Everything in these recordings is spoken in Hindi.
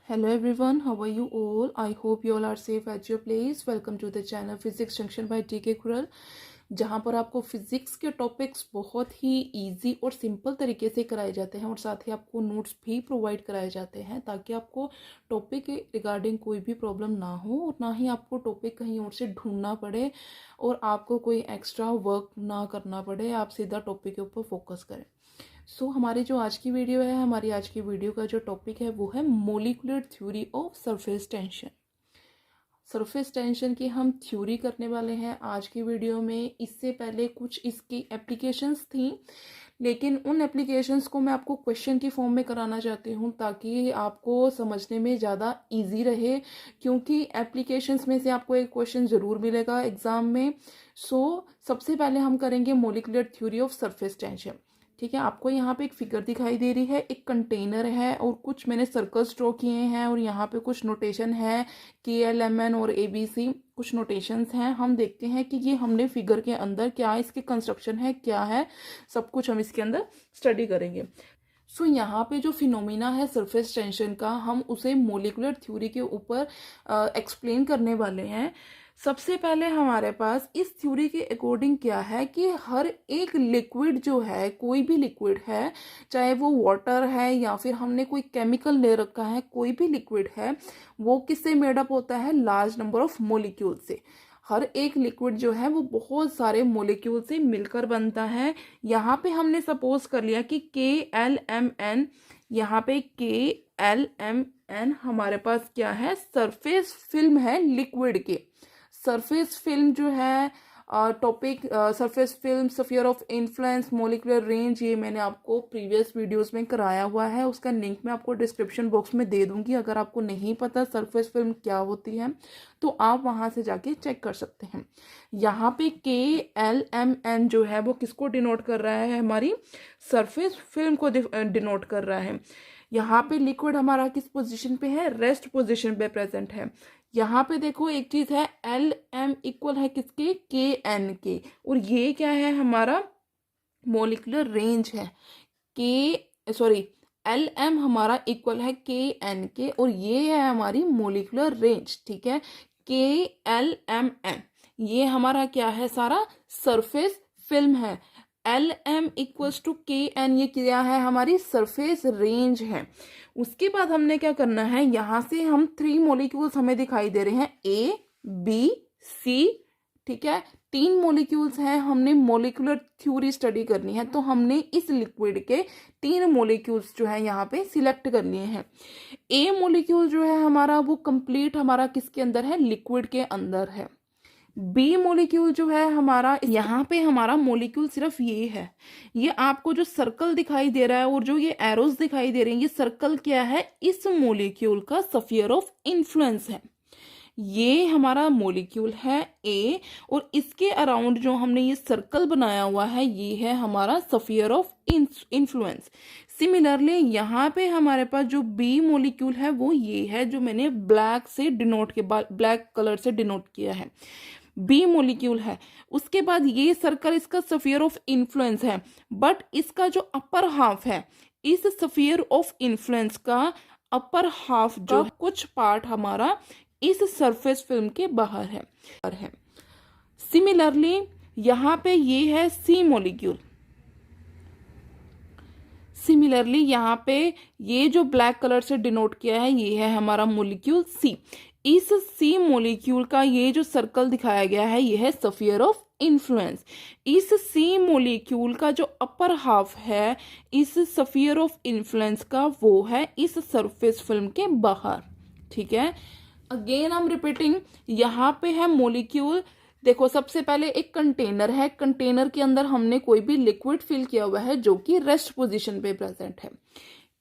Hello everyone, how are you all? I hope you all are safe at your place. Welcome to the channel Physics Junction by TK खुरल, जहाँ पर आपको फिजिक्स के टॉपिक्स बहुत ही इजी और सिंपल तरीके से कराए जाते हैं और साथ ही आपको नोट्स भी प्रोवाइड कराए जाते हैं ताकि आपको टॉपिक के रिगार्डिंग कोई भी प्रॉब्लम ना हो और ना ही आपको टॉपिक कहीं और से ढूंढना पड़े और आपको कोई एक्स्ट्रा वर्क ना करना पड़े। आप सीधा टॉपिक के ऊपर फोकस करें। हमारी जो आज की वीडियो है, हमारी आज की वीडियो का जो टॉपिक है वो है molecular theory of surface tension. Surface tension की हम थ्योरी करने वाले हैं आज की वीडियो में। इससे पहले कुछ इसकी एप्लीकेशंस थी, लेकिन उन एप्लीकेशंस को मैं आपको क्वेश्चन की फॉर्म में कराना चाहती हूँ ताकि आपको समझने में ज़्यादा इजी रहे, क्योंकि एप्लीकेशंस में से आपको एक क्वेश्चन ज़रूर मिलेगा एग्ज़ाम में। सबसे पहले हम करेंगे molecular theory of surface tension. ठीक है, आपको यहाँ पे एक फिगर दिखाई दे रही है, एक कंटेनर है और कुछ मैंने सर्कल्स ड्रॉ किए हैं और यहाँ पे कुछ नोटेशन है KLMN और ABC, कुछ नोटेशंस हैं। हम देखते हैं कि ये हमने फिगर के अंदर क्या इसके कंस्ट्रक्शन है, क्या है, सब कुछ हम इसके अंदर स्टडी करेंगे। यहाँ पे जो फिनोमिना है सरफेस टेंशन का, हम उसे मोलिकुलर थ्योरी के ऊपर एक्सप्लेन करने वाले हैं। सबसे पहले हमारे पास इस थ्योरी के अकॉर्डिंग क्या है कि हर एक लिक्विड जो है, कोई भी लिक्विड है, चाहे वो वाटर है या फिर हमने कोई केमिकल ले रखा है, कोई भी लिक्विड है, वो किससे मेडअप होता है? लार्ज नंबर ऑफ मोलिक्यूल से। हर एक लिक्विड जो है वो बहुत सारे मोलिक्यूल से मिलकर बनता है। यहाँ पे हमने सपोज कर लिया कि KLMN, यहाँ पे KLMN हमारे पास क्या है? सरफेस फिल्म है लिक्विड के। सरफेस फिल्म जो है topic, surface film, sphere of influence, molecular range, ये मैंने आपको प्रीवियस वीडियोस में कराया हुआ है। उसका लिंक मैं आपको डिस्क्रिप्शन बॉक्स में दे दूंगी। अगर आपको नहीं पता सरफेस फिल्म क्या होती है तो आप वहां से जाके चेक कर सकते हैं। यहाँ पे KLMN जो है वो किसको डिनोट कर रहा है? हमारी सरफेस फिल्म को डिनोट कर रहा है। यहाँ पे लिक्विड हमारा किस पोजीशन पे है? रेस्ट पोजीशन पे प्रेजेंट है। यहाँ पे देखो एक चीज है, LM इक्वल है किसके? KN के। और ये क्या है? हमारा मोलिकुलर रेंज है। LM हमारा इक्वल है KN के और ये है हमारी मोलिकुलर रेंज। ठीक है, KLMN ये हमारा क्या है? सारा सरफेस फिल्म है। LM इक्वल्स टू KN ये क्या है? हमारी सरफेस रेंज है। उसके बाद हमने क्या करना है? यहाँ से हम 3 मॉलिक्यूल्स हमें दिखाई दे रहे हैं, A, B, C। ठीक है, 3 मॉलिक्यूल्स हैं। हमने मॉलिकुलर थ्योरी स्टडी करनी है तो हमने इस लिक्विड के 3 मॉलिक्यूल्स जो है यहाँ पे सिलेक्ट कर लिए हैं। A मॉलिक्यूल जो है हमारा वो कंप्लीट हमारा किसके अंदर है? लिक्विड के अंदर है। बी मोलिक्यूल जो है हमारा, यहाँ पे हमारा मोलिक्यूल सिर्फ ये है। ये आपको जो सर्कल दिखाई दे रहा है और जो ये एरोज दिखाई दे रहे हैं, ये सर्कल क्या है? इस मोलिक्यूल का स्फीयर ऑफ इन्फ्लुएंस है। ये हमारा मोलिक्यूल है A और इसके अराउंड जो हमने ये सर्कल बनाया हुआ है ये है हमारा स्फीयर ऑफ इन्फ्लुएंस। सिमिलरली यहाँ पे हमारे पास जो B मोलिक्यूल है वो ये है, जो मैंने ब्लैक कलर से डिनोट किया है, B मोलिक्यूल है। उसके बाद ये सर्कल इसका स्फीयर ऑफ इन्फ्लुएंस है, बट इसका जो अपर हाफ है, इस स्फीयर ऑफ इन्फ्लुएंस का अपर हाफ जो कुछ पार्ट हमारा इस सरफेस फिल्म के बाहर है। सिमिलरली यहाँ पे ये है C मोलिक्यूल। सिमिलरली यहाँ पे ये जो ब्लैक कलर से डिनोट किया है ये है हमारा मोलिक्यूल C। इस C मोलिक्यूल का ये जो सर्कल दिखाया गया है ये है स्फीयर ऑफ इन्फ्लुएंस। इस C मोलिक्यूल का जो अपर हाफ है इस स्फीयर ऑफ इन्फ्लुएंस का, वो है इस सरफेस फिल्म के बाहर। ठीक है, अगेन आई एम रिपीटिंग, यहाँ पे है मोलिक्यूल। देखो सबसे पहले एक कंटेनर है, कंटेनर के अंदर हमने कोई भी लिक्विड फिल किया हुआ है जो कि रेस्ट पोजीशन पे प्रेजेंट है।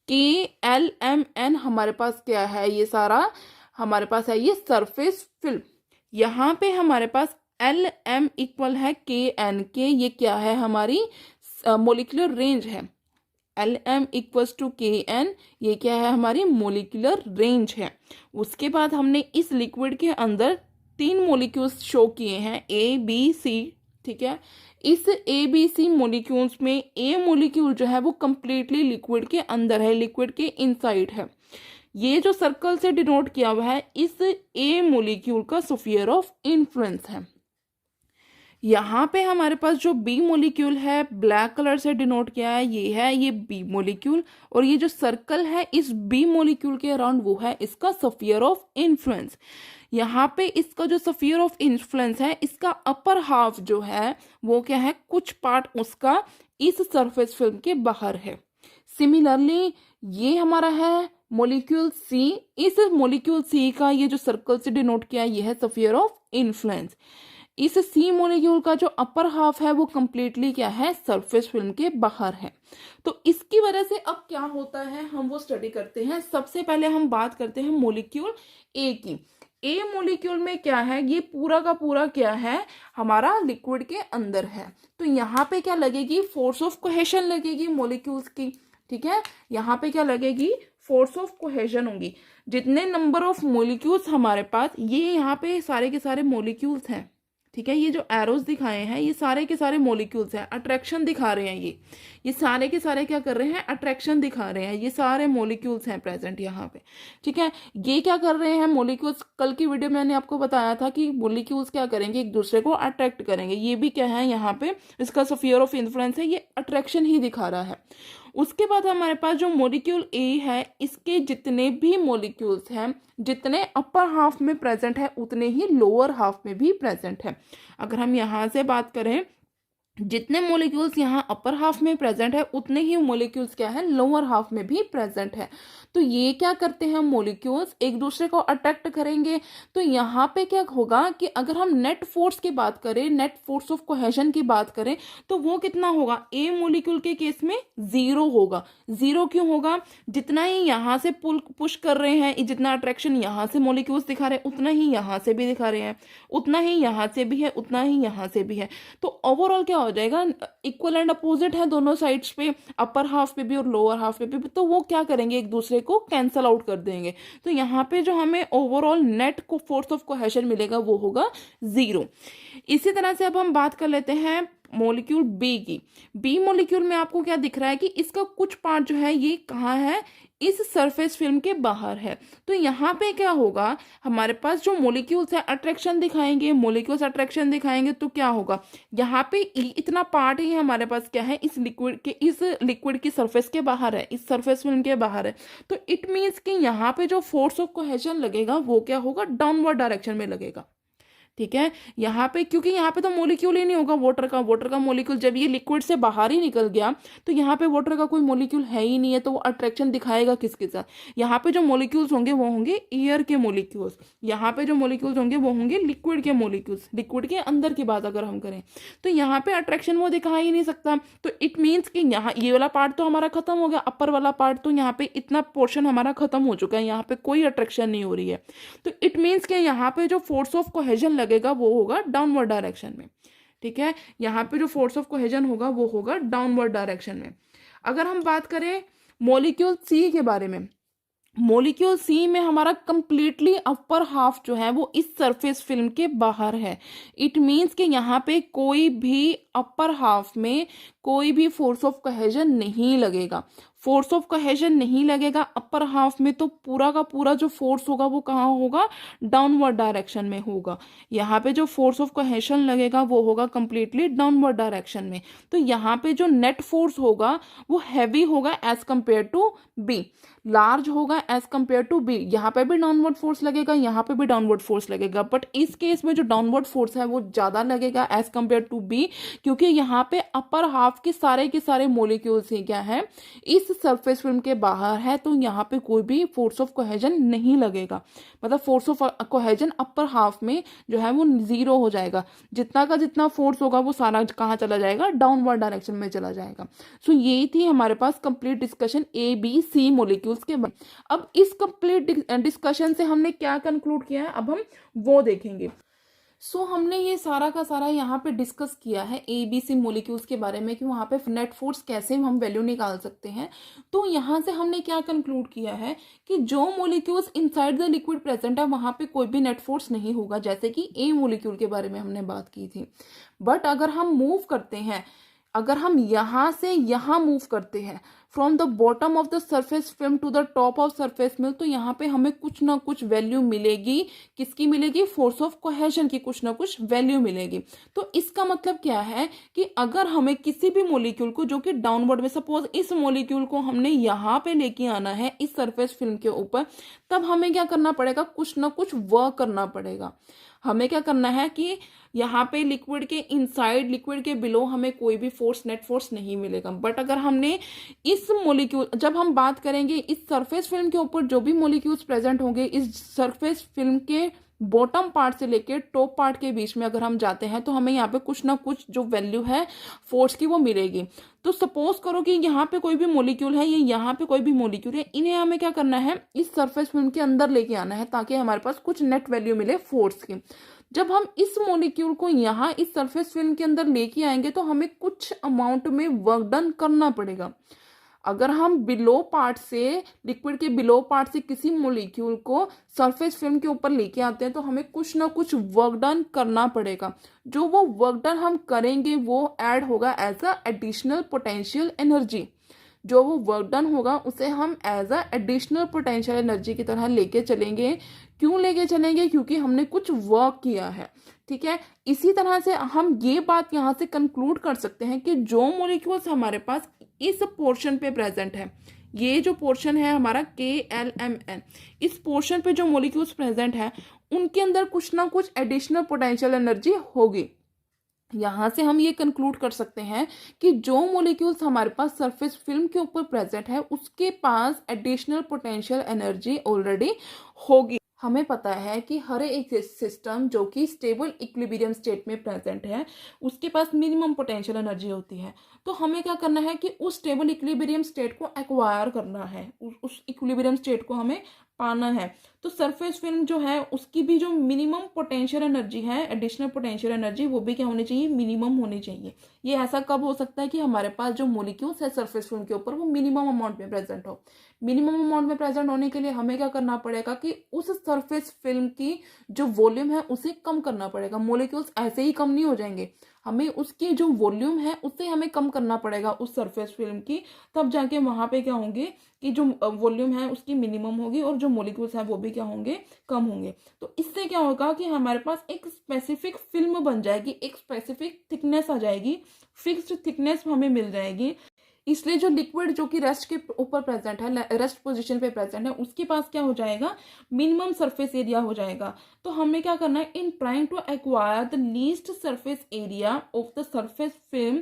KLMN हमारे पास क्या है? ये सारा हमारे पास है ये सरफेस फिल्म। यहाँ पे हमारे पास LM इक्वल है KN के। ये क्या है? हमारी मोलिकुलर रेंज है। LM इक्वल्स टू KN ये क्या है? हमारी मोलिकुलर रेंज है। उसके बाद हमने इस लिक्विड के अंदर 3 मोलिक्यूल्स शो किए हैं, A, B, C। ठीक है, इस ABC मोलिक्यूल्स में A मोलिक्यूल जो है वो कंप्लीटली लिक्विड के अंदर है, लिक्विड के इनसाइड है। ये जो सर्कल से डिनोट किया हुआ है इस ए मोलिक्यूल का स्फीयर ऑफ इन्फ्लुएंस है। यहाँ पे हमारे पास जो बी मोलिक्यूल है ब्लैक कलर से डिनोट किया है ये बी मोलिक्यूल, और ये जो सर्कल है इस बी मोलिक्यूल के अराउंड वो है इसका स्फीयर ऑफ इन्फ्लुएंस। यहाँ पे इसका जो स्फीयर ऑफ इन्फ्लुएंस है इसका अपर हाफ जो है वो क्या है, कुछ पार्ट उसका इस सरफेस फिल्म के बाहर है। सिमिलरली ये हमारा है मोलिक्यूल सी, इस मोलिक्यूल सी का ये जो सर्कल से डिनोट किया है ये है स्फीयर ऑफ इन्फ्लुएंस। इस सी मोलिक्यूल का जो अपर हाफ है वो कंप्लीटली क्या है, सरफेस फिल्म के बाहर है। तो इसकी वजह से अब क्या होता है हम वो स्टडी करते हैं। सबसे पहले हम बात करते हैं मोलिक्यूल ए की। ए मोलिक्यूल में क्या है, ये पूरा का पूरा क्या है, हमारा लिक्विड के अंदर है। तो यहाँ पे क्या लगेगी, फोर्स ऑफ कोहेशन लगेगी मोलिक्यूल्स की। ठीक है, यहाँ पे क्या लगेगी, फोर्स ऑफ कोहेशन होगी। जितने नंबर ऑफ मोलिक्यूल्स हमारे पास, ये यहाँ पे सारे के सारे मोलिक्यूल्स हैं। ठीक है, ये जो एरोज दिखाए हैं ये सारे के सारे मोलिक्यूल्स हैं, अट्रैक्शन दिखा रहे हैं। ये सारे के सारे क्या कर रहे हैं, अट्रैक्शन दिखा रहे हैं। ये सारे मोलिक्यूल्स हैं प्रेजेंट यहाँ पे। ठीक है, ये क्या कर रहे हैं मोलिक्यूल्स, कल की वीडियो में मैंने आपको बताया था कि मोलिक्यूल्स क्या करेंगे, एक दूसरे को अट्रैक्ट करेंगे। ये भी क्या है, यहाँ पे इसका स्फीयर ऑफ इन्फ्लुएंस है, ये अट्रैक्शन ही दिखा रहा है। उसके बाद हमारे पास जो मोलिक्यूल ए है इसके जितने भी मोलिक्यूल्स हैं, जितने अपर हाफ में प्रेजेंट है उतने ही लोअर हाफ में भी प्रेजेंट है। अगर हम यहाँ से बात करें, जितने मोलिक्यूल्स यहाँ अपर हाफ में प्रेजेंट है उतने ही मोलिक्यूल्स क्या है, लोअर हाफ में भी प्रेजेंट है। तो ये क्या करते हैं, मोलिक्यूल्स एक दूसरे को अट्रैक्ट करेंगे। तो यहाँ पे क्या होगा कि अगर हम नेट फोर्स की बात करें, नेट फोर्स ऑफ कोहेशन की बात करें, तो वो कितना होगा, ए मोलिक्यूल के केस में 0 होगा। 0 क्यों होगा, जितना ही यहाँ से पुश कर रहे हैं, जितना अट्रैक्शन यहाँ से मोलिक्यूल्स दिखा रहे हैं उतना ही यहाँ से भी दिखा रहे हैं, उतना ही यहाँ से भी है, उतना ही यहाँ से भी है। तो ओवरऑल क्या हो जाएगा, इक्वल एंड अपोजिट है दोनों साइड्स पे, अपर हाफ पे भी और लोअर हाफ पे भी। तो वो क्या करेंगे, एक दूसरे को कैंसल आउट कर देंगे। तो यहाँ पे जो हमें ओवरऑल नेट को फोर्स ऑफ कोहेशन मिलेगा वो होगा 0। इसी तरह से अब हम बात कर लेते हैं मोलिक्यूल बी की। बी मोलिक्यूल में आपको क्या दिख रहा है कि इसका कुछ पार्ट जो है ये कहाँ है, इस सरफेस फिल्म के बाहर है। तो यहाँ पे क्या होगा, हमारे पास जो मोलिक्यूल्स है अट्रैक्शन दिखाएंगे, मोलिक्यूल्स अट्रैक्शन दिखाएंगे। तो क्या होगा, यहाँ पे इतना पार्ट ही हमारे पास क्या है, इस लिक्विड की सरफेस के बाहर है, इस सरफेस फिल्म के बाहर है। तो इट मीन्स कि यहाँ पे जो फोर्स ऑफ कोहेशन लगेगा वो क्या होगा, डाउनवर्ड डायरेक्शन में लगेगा। ठीक है, यहाँ पे क्योंकि यहाँ पे तो मोलिक्यूल ही नहीं होगा वाटर का मोलिक्यूल जब ये लिक्विड से बाहर ही निकल गया तो यहाँ पे वाटर का कोई मोलिक्यूल है ही नहीं है, तो वो अट्रैक्शन दिखाएगा किसके साथ। यहाँ पे जो मोलिक्यूल्स होंगे वो होंगे एयर के मोलिक्यूल्स, यहाँ पे जो मोलिक्यूल्स होंगे वो होंगे लिक्विड के मोलिक्यूल्स। लिक्विड के अंदर की बात अगर हम करें तो यहाँ पे अट्रैक्शन वो दिखा ही नहीं सकता। तो इट मीन्स कि यहाँ ये वाला पार्ट तो हमारा खत्म हो गया, अपर वाला पार्ट तो यहाँ पे इतना पोर्शन हमारा खत्म हो चुका है, यहाँ पे कोई अट्रैक्शन नहीं हो रही है। तो इट मीन्स कि यहाँ पे जो फोर्स ऑफ कोहेजन लगेगा वो होगा डाउनवर्ड डायरेक्शन में। ठीक है, यहाँ पे जो फोर्स ऑफ कोहेजन होगा वो होगा डाउनवर्ड डायरेक्शन में। अगर हम बात करें मॉलिक्यूल सी के बारे में, मॉलिक्यूल सी में हमारा कंप्लीटली अपर हाफ जो है वो इस सरफेस फिल्म के बाहर है। इट मीन्स कि यहाँ पे कोई भी अपर हाफ में कोई भी फोर्स ऑफ कोहेजन नहीं लगेगा। फोर्स ऑफ कोहेजन नहीं लगेगा अपर हाफ में, तो पूरा का पूरा जो फोर्स होगा वो कहाँ होगा, डाउनवर्ड डायरेक्शन में होगा। यहाँ पे जो फोर्स ऑफ कोहेजन लगेगा वो होगा कंप्लीटली डाउनवर्ड डायरेक्शन में। तो यहाँ पे जो नेट फोर्स होगा वो हैवी होगा as compared to B, large होगा एज कंपेयर टू बी। यहाँ पे भी डाउनवर्ड फोर्स लगेगा, यहाँ पे भी डाउनवर्ड फोर्स लगेगा, बट इस केस में जो डाउनवर्ड फोर्स है वो ज्यादा लगेगा एज कंपेयर टू बी, क्योंकि यहाँ पे अपर हाफ के सारे मोलिक्यूल्स ही क्या है, इस सरफेस फिल्म के बाहर है। तो यहाँ पे कोई भी फोर्स ऑफ कोहेजन नहीं लगेगा, मतलब force of cohesion upper half में जो है वो 0 हो जाएगा। जितना का जितना फोर्स होगा वो सारा कहाँ चला जाएगा, डाउनवर्ड डायरेक्शन में चला जाएगा। सो ये थी हमारे पास complete discussion A B C molecules के बारे में। अब इस कंप्लीट डिस्कशन से हमने क्या कंक्लूड किया है अब हम वो देखेंगे। सो हमने ये सारा का सारा यहाँ पे डिस्कस किया है ए बी सी मोलिक्यूल्स के बारे में कि वहाँ पे नेट फोर्स कैसे हम वैल्यू निकाल सकते हैं। तो यहाँ से हमने क्या कंक्लूड किया है कि जो molecules inside the liquid present है वहाँ पे कोई भी नेट फोर्स नहीं होगा, जैसे कि ए मोलिक्यूल के बारे में हमने बात की थी। बट अगर हम मूव करते हैं, अगर हम यहाँ से यहाँ मूव करते हैं, from the bottom of the surface film to the top of surface mill, तो यहाँ पे हमें कुछ ना कुछ वैल्यू मिलेगी। किसकी मिलेगी? फोर्स ऑफ कोहेशन की कुछ ना कुछ वैल्यू मिलेगी। तो इसका मतलब क्या है कि अगर हमें किसी भी मोलिक्यूल को जो कि डाउनवर्ड में, सपोज इस मोलिक्यूल को हमने यहाँ पे लेके आना है इस सरफेस फिल्म के ऊपर, तब हमें क्या करना पड़ेगा? कुछ ना कुछ वर्क करना पड़ेगा। हमें क्या करना है कि यहाँ पे लिक्विड के इनसाइड, लिक्विड के बिलो हमें कोई भी फोर्स, नेट फोर्स नहीं मिलेगा। बट अगर हमने इस मोलिक्यूल, जब हम बात करेंगे इस सरफेस फिल्म के ऊपर जो भी मोलिक्यूल्स प्रेजेंट होंगे, इस सरफेस फिल्म के बॉटम पार्ट से लेके टॉप पार्ट के बीच में अगर हम जाते हैं तो हमें यहाँ पे कुछ ना कुछ जो वैल्यू है फोर्स की वो मिलेगी। तो सपोज करो कि यहाँ पे कोई भी मोलिक्यूल है, ये यहाँ पे कोई भी मोलिक्यूल है, इन्हें हमें क्या करना है? इस सरफेस फिल्म के अंदर लेके आना है ताकि हमारे पास कुछ नेट वैल्यू मिले फोर्स की। जब हम इस मोलिक्यूल को यहाँ इस सरफेस फिल्म के अंदर लेके आएंगे तो हमें कुछ अमाउंट में वर्क डन करना पड़ेगा। अगर हम बिलो पार्ट से, लिक्विड के बिलो पार्ट से किसी मोलिक्यूल को सरफेस फिल्म के ऊपर लेके आते हैं तो हमें कुछ ना कुछ वर्क डन करना पड़ेगा। जो वो वर्क डन हम करेंगे वो ऐड होगा as a additional potential energy. जो वो वर्क डन होगा उसे हम as a additional potential energy की तरह लेके चलेंगे। क्यों लेके चलेंगे? क्योंकि हमने कुछ वर्क किया है। ठीक है, इसी तरह से हम ये बात यहाँ से कंक्लूड कर सकते हैं कि जो मॉलिक्यूल्स हमारे पास इस पोर्शन पे प्रेजेंट है, ये जो पोर्शन है हमारा KLMN, इस पोर्शन पे जो मॉलिक्यूल्स प्रेजेंट है उनके अंदर कुछ ना कुछ एडिशनल पोटेंशियल एनर्जी होगी। यहाँ से हम ये कंक्लूड कर सकते हैं कि जो मॉलिक्यूल्स हमारे पास सरफेस फिल्म के ऊपर प्रेजेंट है उसके पास एडिशनल पोटेंशियल एनर्जी ऑलरेडी होगी। हमें पता है कि हर एक सिस्टम जो कि स्टेबल इक्विलिब्रियम स्टेट में प्रेजेंट है उसके पास मिनिमम पोटेंशियल एनर्जी होती है। तो हमें क्या करना है कि उस स्टेबल इक्विलिब्रियम स्टेट को एक्वायर करना है, उस इक्विलिब्रियम स्टेट को हमें पाना है। तो सरफेस फिल्म जो है उसकी भी जो मिनिमम पोटेंशियल एनर्जी है, एडिशनल पोटेंशियल एनर्जी, वो भी क्या होनी चाहिए? मिनिमम होनी चाहिए। ये ऐसा कब हो सकता है कि हमारे पास जो मॉलिक्यूल्स है सरफेस फिल्म के ऊपर वो मिनिमम अमाउंट में प्रेजेंट हो। मिनिमम अमाउंट में प्रेजेंट होने के लिए हमें क्या करना पड़ेगा कि उस सरफेस फिल्म की जो वॉल्यूम है उसे कम करना पड़ेगा। मॉलिक्यूल्स ऐसे ही कम नहीं हो जाएंगे, हमें उसकी जो वॉल्यूम है उससे हमें कम करना पड़ेगा उस सरफेस फिल्म की। तब जाके वहां पे क्या होंगे कि जो वॉल्यूम है उसकी मिनिमम होगी और जो मॉलिक्यूल्स हैं वो भी क्या होंगे? कम होंगे। तो इससे क्या होगा कि हमारे पास एक स्पेसिफिक फिल्म बन जाएगी, एक स्पेसिफिक थिकनेस आ जाएगी, फिक्स्ड थिकनेस हमें मिल जाएगी। इसलिए जो लिक्विड जो कि रेस्ट के ऊपर प्रेजेंट है, रेस्ट पोजीशन पे प्रेजेंट है, उसके पास क्या हो जाएगा? मिनिमम सरफेस एरिया हो जाएगा। तो हमें क्या करना है? In trying to acquire the least surface area of the surface film,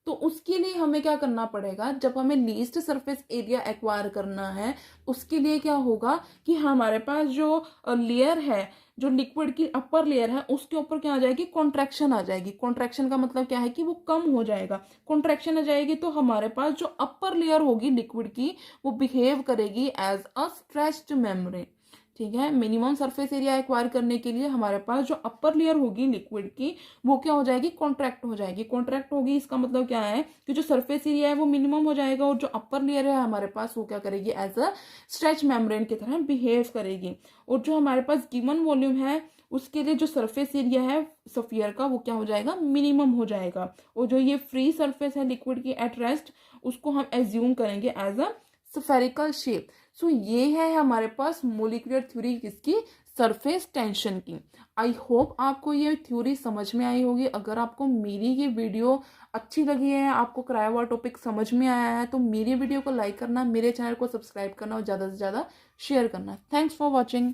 तो उसके लिए हमें क्या करना पड़ेगा? जब हमें लीस्ट सरफेस एरिया एक्वायर करना है उसके लिए क्या होगा कि हमारे पास जो लेयर है, जो लिक्विड की अपर लेयर है, उसके ऊपर क्या आ जाएगी? कॉन्ट्रैक्शन आ जाएगी। कॉन्ट्रैक्शन का मतलब क्या है कि वो कम हो जाएगा। कॉन्ट्रैक्शन आ जाएगी तो हमारे पास जो अपर लेयर होगी लिक्विड की वो बिहेव करेगी एज अ स्ट्रेच्ड मेम्ब्रेन। ठीक है, मिनिमम सरफेस एरिया एक्वायर करने के लिए हमारे पास जो अपर लेयर होगी लिक्विड की वो क्या हो जाएगी? कॉन्ट्रैक्ट हो जाएगी। कॉन्ट्रैक्ट होगी इसका मतलब क्या है कि जो सरफेस एरिया है वो मिनिमम हो जाएगा और जो अपर लेयर है हमारे पास वो क्या करेगी? एज अ स्ट्रेच मेम्ब्रेन की तरह बिहेव करेगी। और जो हमारे पास गिवन वॉल्यूम है उसके लिए जो सरफेस एरिया है स्फीयर का वो क्या हो जाएगा? मिनिमम हो जाएगा। और जो ये फ्री सरफेस है लिक्विड की एट रेस्ट उसको हम एज्यूम करेंगे एज अ स्फेरिकल शेप। सो ये है हमारे पास मोलिकुलर थ्योरी किसकी? सरफेस टेंशन की। आई होप आपको ये थ्योरी समझ में आई होगी। अगर आपको मेरी ये वीडियो अच्छी लगी है, आपको कराया हुआ टॉपिक समझ में आया है, तो मेरी वीडियो को लाइक करना, मेरे चैनल को सब्सक्राइब करना और ज़्यादा से ज़्यादा शेयर करना। Thanks for watching.